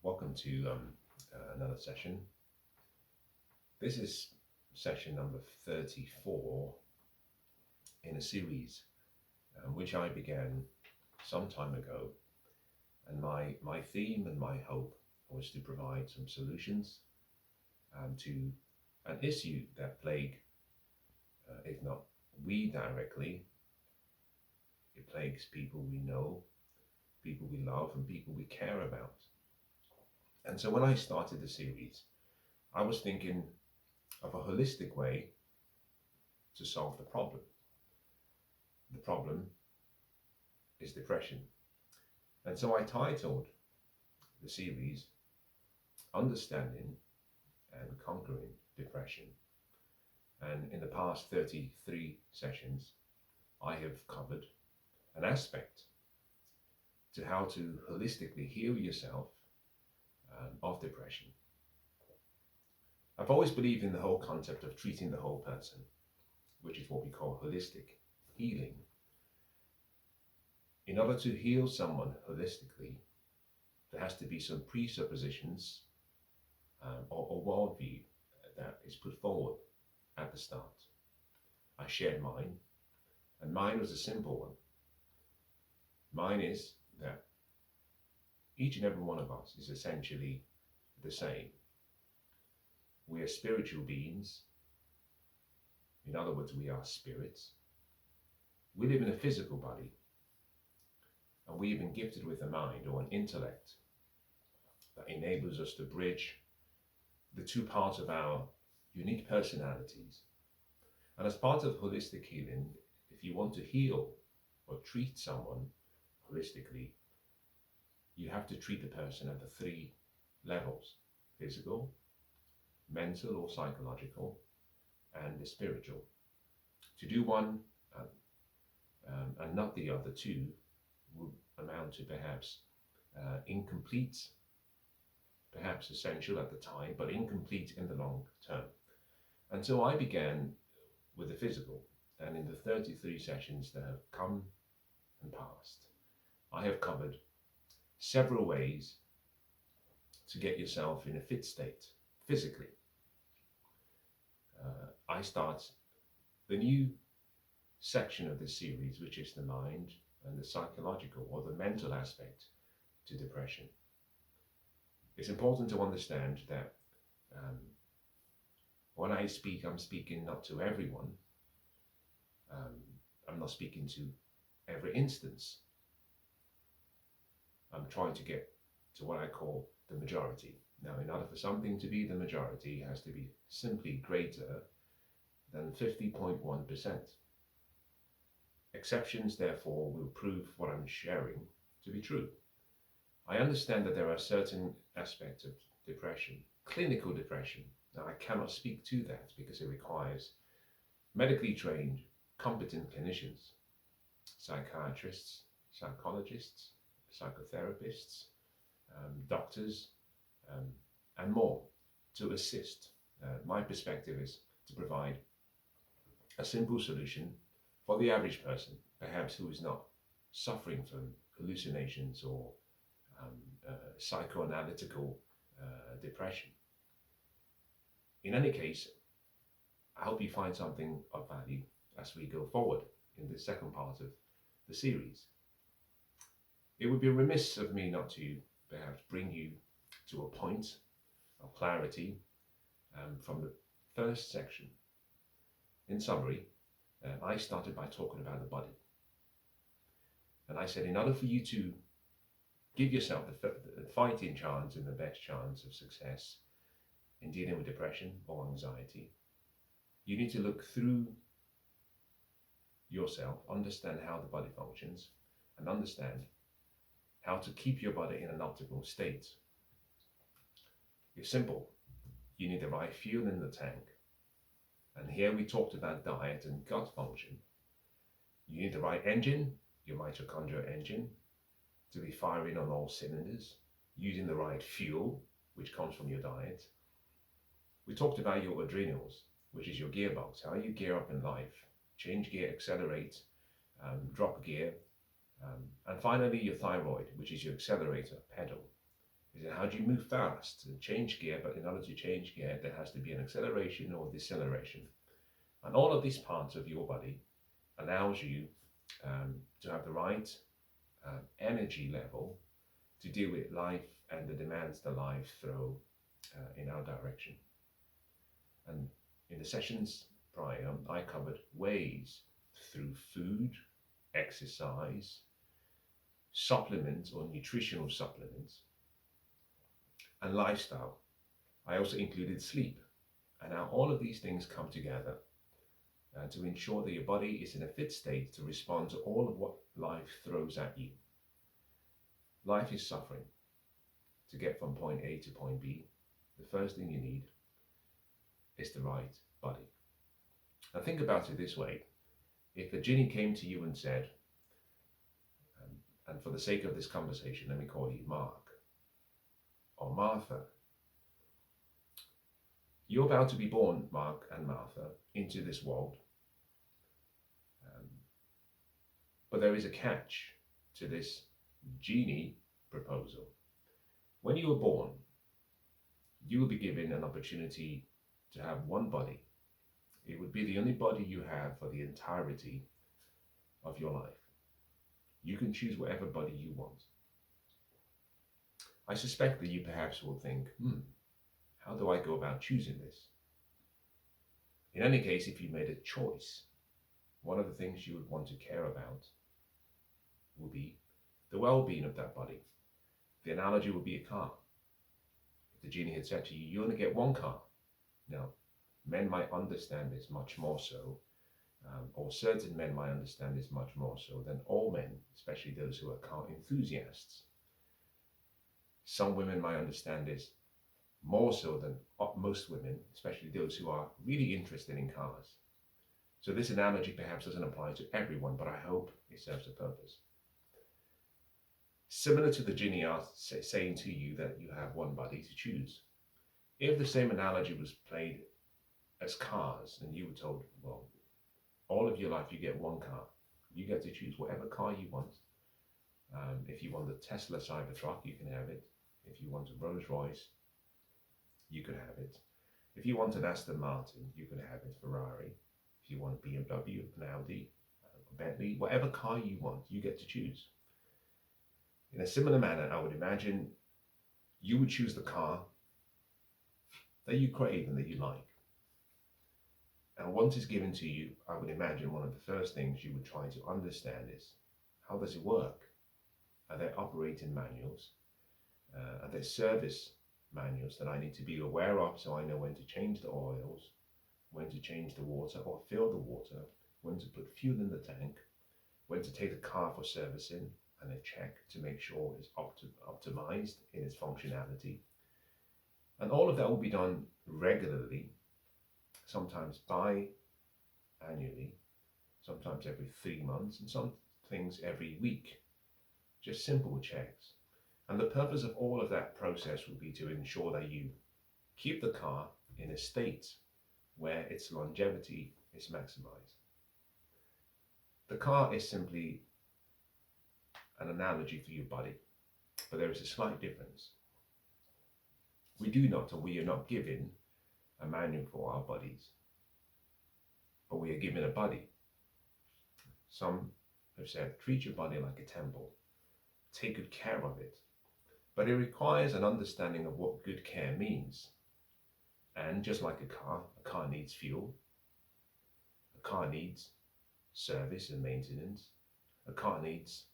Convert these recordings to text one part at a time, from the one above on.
Welcome to another session. This is session number 34 in a series which I began some time ago. And my theme and my hope was to provide some solutions to an issue that plague, if not we directly, it plagues people we know, people we love, and people we care about. And so when I started the series, I was thinking of a holistic way to solve the problem. The problem is depression. And so I titled the series Understanding and Conquering Depression. And in the past 33 sessions, I have covered an aspect to how to holistically heal yourself of depression. I've always believed in the whole concept of treating the whole person, which is what we call holistic healing. In order to heal someone holistically, there has to be some presuppositions or worldview that is put forward at the start. I shared mine, and mine was a simple one. Mine is that each and every one of us is essentially the same. We are spiritual beings. In other words, we are spirits. We live in a physical body, and we've been gifted with a mind or an intellect that enables us to bridge the two parts of our unique personalities. And as part of holistic healing, if you want to heal or treat someone holistically, you have to treat the person at the three levels: physical, mental or psychological, and the spiritual. To do one and not the other two would amount to perhaps incomplete, perhaps essential at the time, but incomplete in the long term. And so I began with the physical, and in the 33 sessions that have come and passed, I have covered several ways to get yourself in a fit state physically. I start the new section of this series, which is the mind and the psychological or the mental aspect to depression. It's important to understand that when I speak, I'm speaking not to everyone. I'm not speaking to every instance. I'm trying to get to what I call the majority. Now, in order for something to be the majority, it has to be simply greater than 50.1%. Exceptions, therefore, will prove what I'm sharing to be true. I understand that there are certain aspects of depression, clinical depression. Now, I cannot speak to that because it requires medically trained, competent clinicians, psychiatrists, psychologists, psychotherapists, doctors, and more to assist. My perspective is to provide a simple solution for the average person, perhaps who is not suffering from hallucinations or psychoanalytical depression. In any case, I hope you find something of value as we go forward in the second part of the series. It would be remiss of me not to perhaps bring you to a point of clarity from the first section. In summary, I started by talking about the body. And I said, in order for you to give yourself the fighting chance and the best chance of success in dealing with depression or anxiety, you need to look through yourself, understand how the body functions, and understand how to keep your body in an optimal state. It's simple. You need the right fuel in the tank. And here we talked about diet and gut function. You need the right engine, your mitochondrial engine, to be firing on all cylinders, using the right fuel, which comes from your diet. We talked about your adrenals, which is your gearbox, how you gear up in life, change gear, accelerate, drop gear, and finally your thyroid, which is your accelerator pedal. Is it how do you move fast and change gear? But in order to change gear, there has to be an acceleration or deceleration. And all of these parts of your body allows you to have the right energy level to deal with life and the demands that life throw in our direction. And in the sessions prior, I covered ways through food, exercise, supplements or nutritional supplements, and lifestyle. I also included sleep. And now all of these things come together to ensure that your body is in a fit state to respond to all of what life throws at you. Life is suffering. To get from point A to point B, the first thing you need is the right body. Now think about it this way. If a genie came to you and said, and for the sake of this conversation, let me call you Mark or Martha. You're about to be born, Mark and Martha, into this world. But there is a catch to this genie proposal. When you were born, you will be given an opportunity to have one body. It would be the only body you have for the entirety of your life. You can choose whatever body you want. I suspect that you perhaps will think, how do I go about choosing this? In any case, if you made a choice, one of the things you would want to care about will be the well-being of that body. The analogy would be a car. If the genie had said to you, you only get one car. Now, men might understand this much more so, or certain men might understand this much more so than all men, especially those who are car enthusiasts. Some women might understand this more so than most women, especially those who are really interested in cars. So this analogy perhaps doesn't apply to everyone, but I hope it serves a purpose. Similar to the genie saying to you that you have one body to choose. If the same analogy was played as cars and you were told, well, all of your life you get one car. You get to choose whatever car you want. If you want the Tesla Cybertruck, you can have it. If you want a Rolls Royce, you can have it. If you want an Aston Martin, you can have it. Ferrari. If you want a BMW, an Audi, a Bentley, whatever car you want, you get to choose. In a similar manner, I would imagine you would choose the car that you crave and that you like. And once it's given to you, I would imagine one of the first things you would try to understand is, how does it work? Are there operating manuals? Are there service manuals that I need to be aware of so I know when to change the oils, when to change the water or fill the water, when to put fuel in the tank, when to take the car for servicing and a check to make sure it's optimized in its functionality. And all of that will be done regularly, sometimes bi-annually, sometimes every 3 months, and some things every week. Just simple checks. And the purpose of all of that process will be to ensure that you keep the car in a state where its longevity is maximized. The car is simply an analogy for your body, but there is a slight difference. We do not, or we are not given a manual for our bodies, but we are given a body. Some have said, treat your body like a temple. Take good care of it. But it requires an understanding of what good care means. And just like a car needs fuel, a car needs service and maintenance, a car needs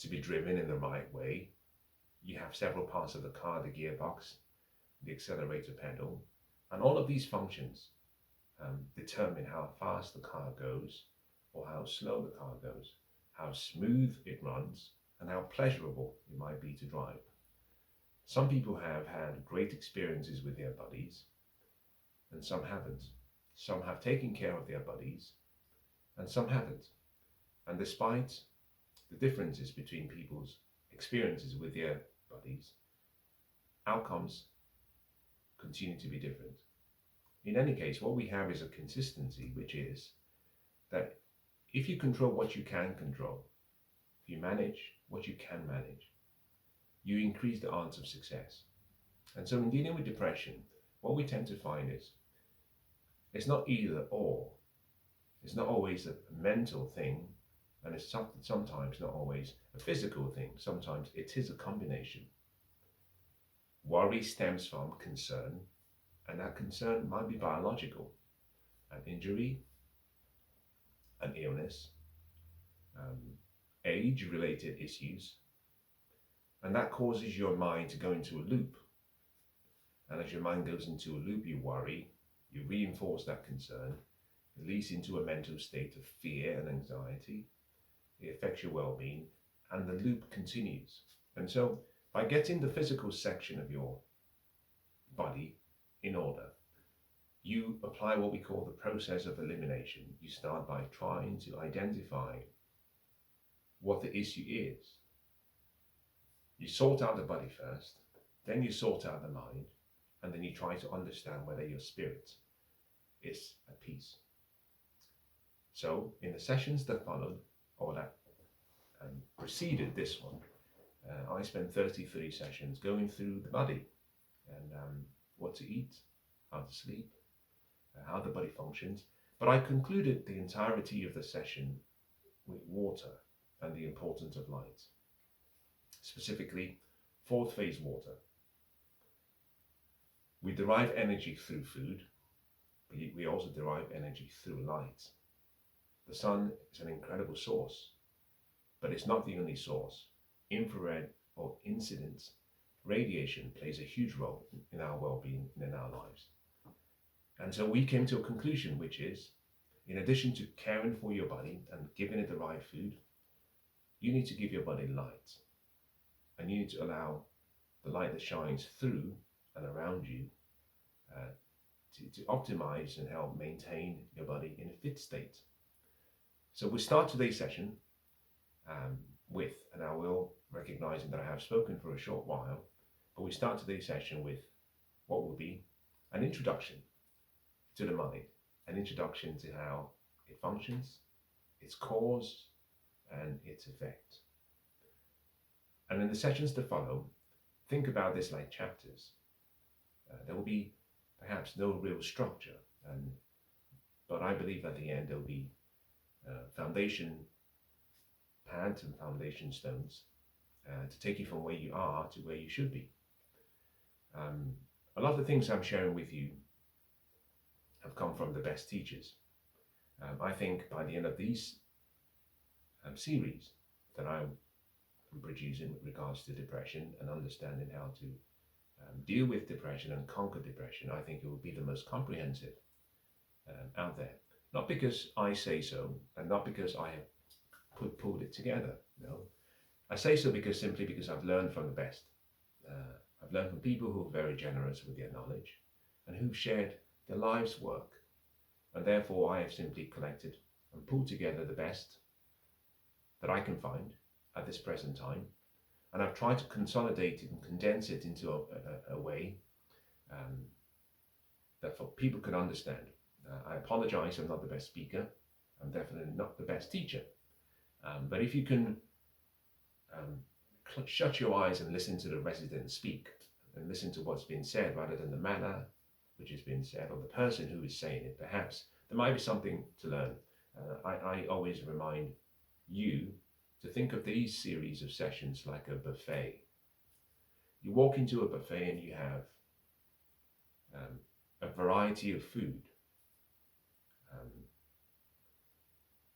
to be driven in the right way. You have several parts of the car, the gearbox, the accelerator pedal, and all of these functions determine how fast the car goes or how slow the car goes, how smooth it runs, and how pleasurable it might be to drive. Some people have had great experiences with their bodies, and some haven't. Some have taken care of their bodies, and some haven't. And despite the differences between people's experiences with their bodies, outcomes continue to be different. In any case, what we have is a consistency, which is that if you control what you can control, if you manage what you can manage, you increase the odds of success. And so in dealing with depression, what we tend to find is it's not either or. It's not always a mental thing, and it's sometimes not always a physical thing. Sometimes it is a combination. Worry stems from concern, and that concern might be biological, an injury, an illness, age-related issues, and that causes your mind to go into a loop. And as your mind goes into a loop, you worry, you reinforce that concern, it leads into a mental state of fear and anxiety. It affects your well-being, and the loop continues. And so, by getting the physical section of your body in order, you apply what we call the process of elimination. You start by trying to identify what the issue is. You sort out the body first, then you sort out the mind, and then you try to understand whether your spirit is at peace. So, in the sessions that followed, or that preceded this one, I spent 33 sessions going through the body and what to eat, how to sleep, how the body functions. But I concluded the entirety of the session with water and the importance of light, specifically fourth phase water. We derive energy through food, but we also derive energy through light. The sun is an incredible source, but it's not the only source. Infrared or incident radiation plays a huge role in our well-being and in our lives. And so we came to a conclusion, which is, in addition to caring for your body and giving it the right food, you need to give your body light. And you need to allow the light that shines through and around you to optimize and help maintain your body in a fit state. So we start today's session with, and I will recognizing that I have spoken for a short while, but we start today's session with what will be an introduction to the mind, an introduction to how it functions, its cause, and its effect. And in the sessions to follow, think about this like chapters. There will be perhaps no real structure, but I believe at the end there will be foundation pads and foundation stones to take you from where you are to where you should be. A lot of the things I'm sharing with you have come from the best teachers. I think by the end of these series that I'm producing with regards to depression and understanding how to deal with depression and conquer depression, I think it will be the most comprehensive out there. Not because I say so, and not because I have pulled it together. No, I say so simply because I've learned from the best. I've learned from people who are very generous with their knowledge and who've shared their life's work. And therefore, I have simply collected and pulled together the best that I can find at this present time. And I've tried to consolidate it and condense it into a way that for people can understand. I apologize, I'm not the best speaker. I'm definitely not the best teacher. But if you can shut your eyes and listen to the resident speak and listen to what's been said rather than the manner which has been said or the person who is saying it, perhaps there might be something to learn. I always remind you to think of these series of sessions like a buffet. You walk into a buffet and you have a variety of food.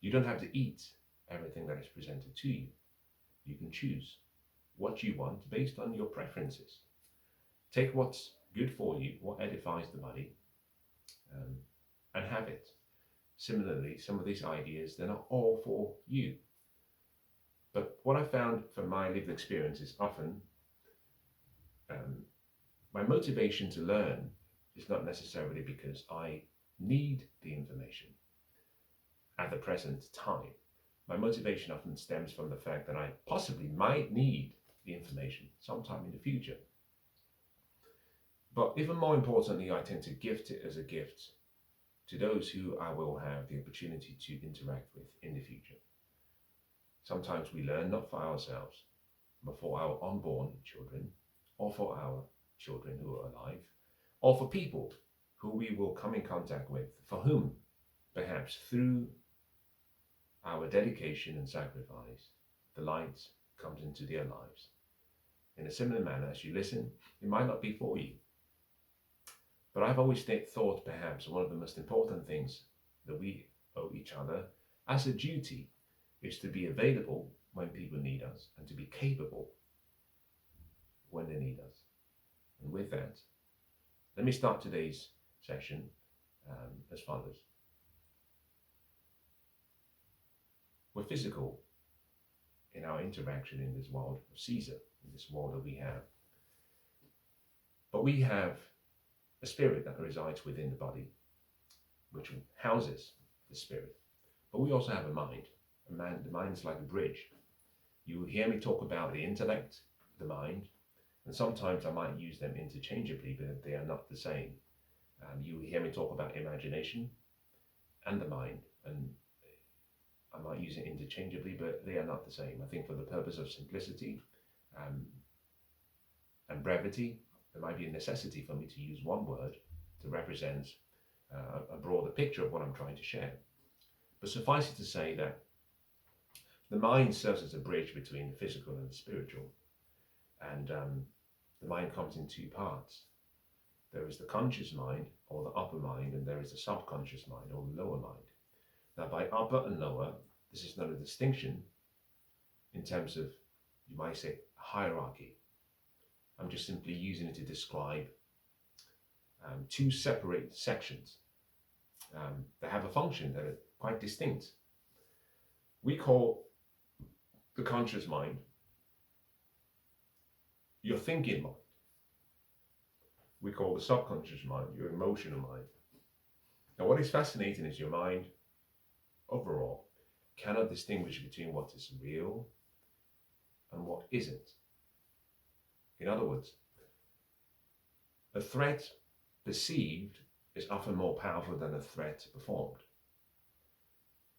You don't have to eat everything that is presented to you. You can choose what you want based on your preferences. Take what's good for you, what edifies the body, and have it. Similarly, some of these ideas, they're not all for you. But what I found from my lived experience is often my motivation to learn is not necessarily because I need the information at the present time. My motivation often stems from the fact that I possibly might need the information sometime in the future. But even more importantly, I tend to gift it as a gift to those who I will have the opportunity to interact with in the future. Sometimes we learn not for ourselves, but for our unborn children, or for our children who are alive, or for people who we will come in contact with, for whom, perhaps through our dedication and sacrifice, the light comes into their lives. In a similar manner, as you listen, it might not be for you. But I've always thought perhaps one of the most important things that we owe each other as a duty is to be available when people need us and to be capable when they need us. And with that, let me start today's session as follows. We're physical in our interaction in this world of Caesar, in this world that we have. But we have a spirit that resides within the body, which houses the spirit. But we also have a mind. The mind is like a bridge. You will hear me talk about the intellect, the mind, and sometimes I might use them interchangeably, but they are not the same. You will hear me talk about imagination and the mind, and I might use it interchangeably, but they are not the same. I think for the purpose of simplicity and brevity, there might be a necessity for me to use one word to represent a broader picture of what I'm trying to share. But suffice it to say that the mind serves as a bridge between the physical and the spiritual. And the mind comes in two parts. There is the conscious mind, or the upper mind, and there is the subconscious mind, or the lower mind. Now, by upper and lower, this is not a distinction in terms of, you might say, hierarchy. I'm just simply using it to describe two separate sections that have a function that are quite distinct. We call the conscious mind your thinking mind. We call the subconscious mind your emotional mind. Now, what is fascinating is your mind overall cannot distinguish between what is real and what isn't. In other words, a threat perceived is often more powerful than a threat performed.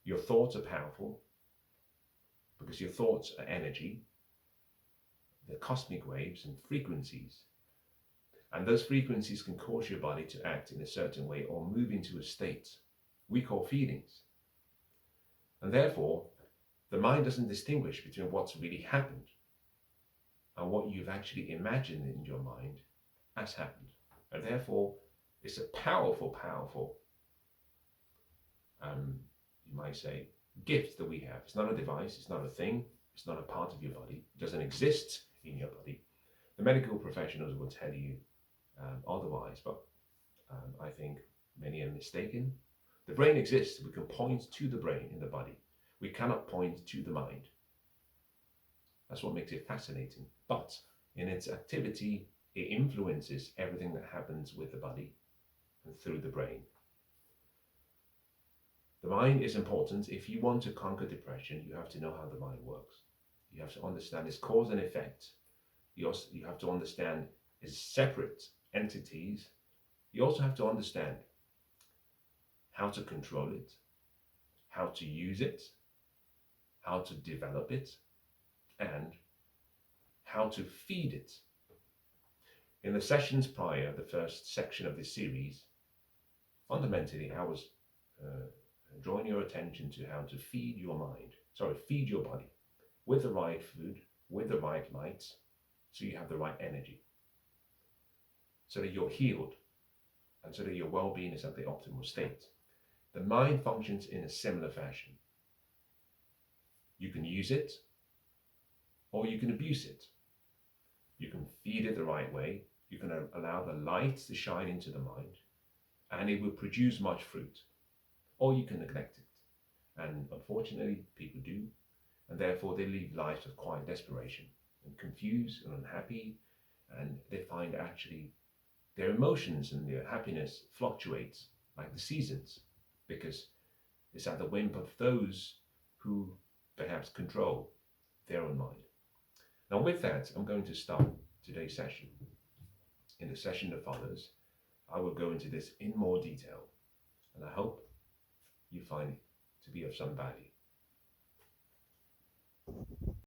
Your thoughts are powerful because your thoughts are energy. They're cosmic waves and frequencies. And those frequencies can cause your body to act in a certain way or move into a state we call feelings. And therefore, the mind doesn't distinguish between what's really happened and what you've actually imagined in your mind has happened. And therefore, it's a powerful, you might say, gift that we have. It's not a device, it's not a thing, it's not a part of your body, it doesn't exist in your body. The medical professionals will tell you otherwise, but I think many are mistaken. The brain exists. We can point to the brain in the body. We cannot point to the mind. That's what makes it fascinating. But in its activity, it influences everything that happens with the body and through the brain. The mind is important. If you want to conquer depression, you have to know how the mind works. You have to understand its cause and effect. You have to understand its separate entities. You also have to understand how to control it, how to use it, how to develop it, and how to feed it. In the sessions prior, the first section of this series, fundamentally, I was drawing your attention to how to feed your body with the right food, with the right lights, so you have the right energy, so that you're healed, and so that your well-being is at the optimal state. The mind functions in a similar fashion. You can use it, or you can abuse it. You can feed it the right way. You can allow the light to shine into the mind, and it will produce much fruit. Or you can neglect it. And unfortunately, people do, and therefore they live lives of quiet desperation and confused and unhappy, and they find actually their emotions and their happiness fluctuates like the seasons, because it's at the whim of those who perhaps control their own mind. Now with that, I'm going to start today's session. In the session that follows, I will go into this in more detail, and I hope you find it to be of some value.